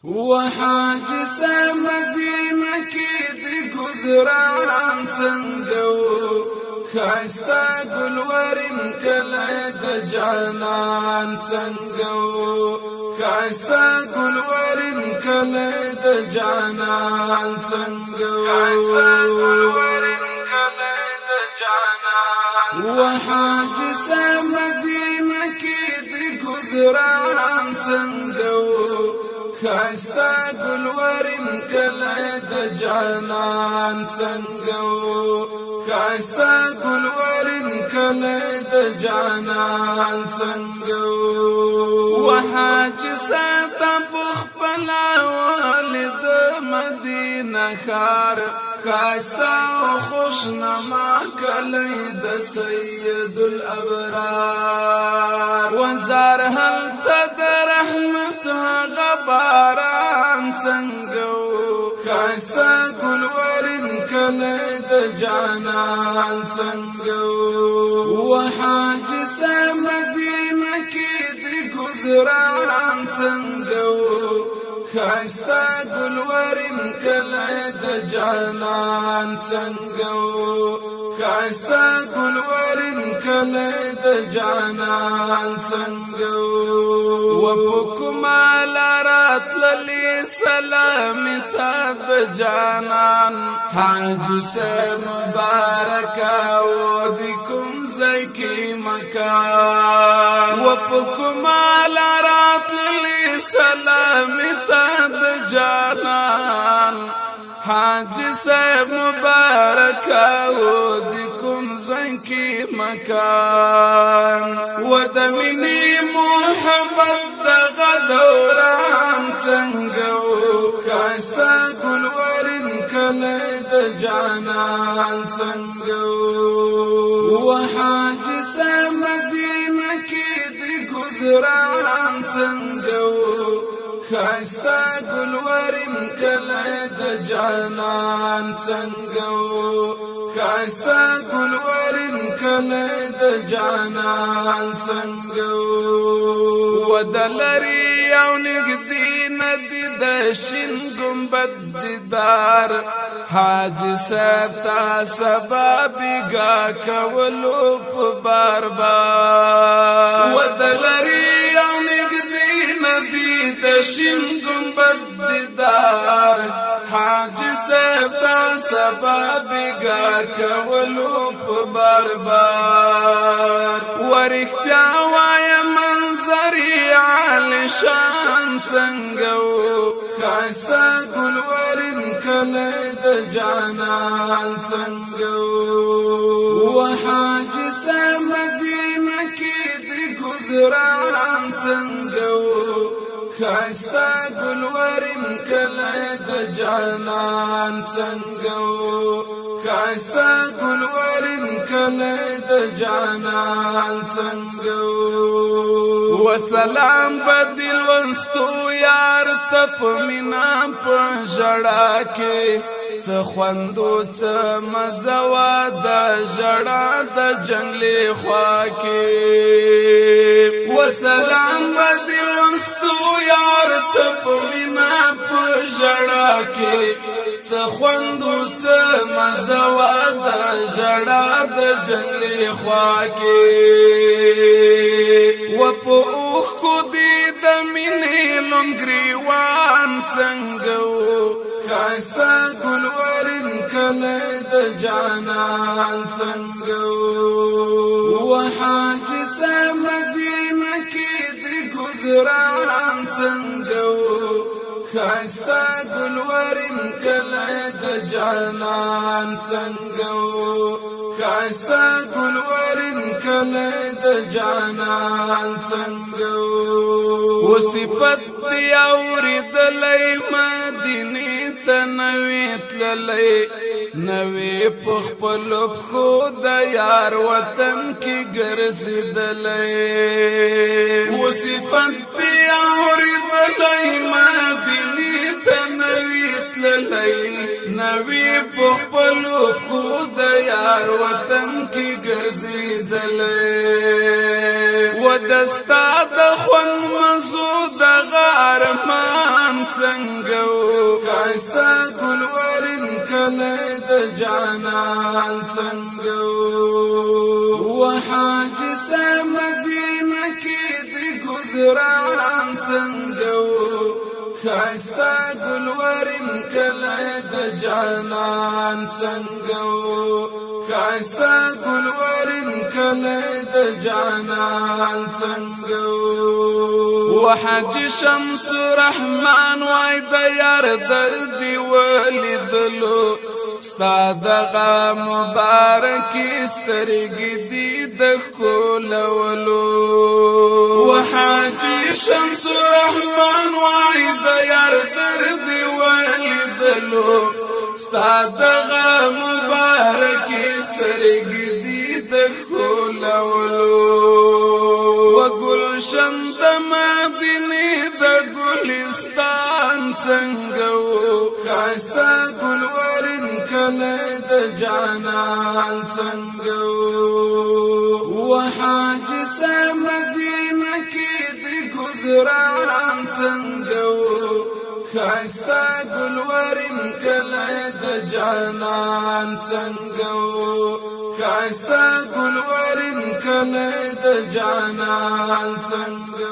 وحاج سے مدینہ کی دی گزران څنګه خاستا گلورین کله د جانان څنګه خاستا گلورین کله د جانان څنګه خاستا گلورین کله د جانان وحاج سے مدینہ کی دی گزران څنګه خاستا گلورین کله د جانان څنګه خاستا گلورین کله د جانان څنګه وحاج ساتم بخبلا والد مدینه خار خاستا خوشنما کله د سید الابرار وزار هل تد رحمت غباران څنګه خاستا گلورین کله د جانان څنګه وحاج سے مدینہ کی دی گزران څنګه خاستا گلورین کله د جانان څنګه خاستا گلورین کله د جانان څنګه وبکما لارات للی سلام تا د جانان حاج سے مبارک او دکم زکی مکان وبکما لارات للی سلام تا د جانان حاج سے مبارک او دکم زکی مکان ودمنی محبت غدوران څنګه خاستا گلورین کله د جانان څنګه وحاج سے مدینہ کی دی گزران څنګه خاستا گلورین کله د جانان څنګه خاستا گلورین کله د جانان څنګه ودلری او نګدی ندی د شین گنبد دیدار حاج صاحب تا سبب گا کولو په بار بار ودلری او نګدی ندی د شین گنبد دیدار حاج صاحب تا سبب گا کولو په بار بار ورختیا وای منظری عالی شان څنګه خاستا گلورین کله د جانان څنګه وحاج سے مدینہ کی دی گزران څنګه خاستا گلورین کله د جانان څنګه خاستا گلورین کله د جانان څنګه وسلام بدل وستو یار تپ مینا په جړه کې څه خوندو څه مزوا د جړه د جنگلي خوا کې وسلام بدل وستو یار تپ مینا په جړه کې څه خوندو څه مزوا د جړه د جنگلي خوا کې وپو خو دې د مینې لونګریوان څنګه خاستا گلورین کله د جانان څنګه وحاج سے مدینہ کی دی گزران څنګه خاستا گلورین کله د جانان څنګه خاستا گلورین کله د جانان څنګه وصفت دی اوریدلې مدینه ته نوې تللې نوې په خپل خود یار وطن کې ګرځیدلې وصفت دی اوریدلې مدینه ته نوې تللې نوې په خپل خود یار وطن کې ګرځیدلې دستا د خوند مزو د غارمان څنګه خایستا ګلورین کله د جانان څنګه وحاج سه مدینه کې د گزاران څنګه خایستا ګلورین کله د جانان څنګه خایستا ګلورین کله د جانان څنګه وحج شمس رحمان وای د یار درد ولیدلو ستا دغه مبارک سترګې دي د کولولو وحج شمس رحمان وای د یار درد ولیدلو ستا دغه مبارک سترګې دي د کولولو وګلشن د مدینه د ګلستان څنګه خایستا ګلورین کله د جانان څنګه وحاج سه مدینه کې د گزاران څنګه خایستا ګلورین کله د جانان څنګه خایستا ګلورین کله د جانان څنګه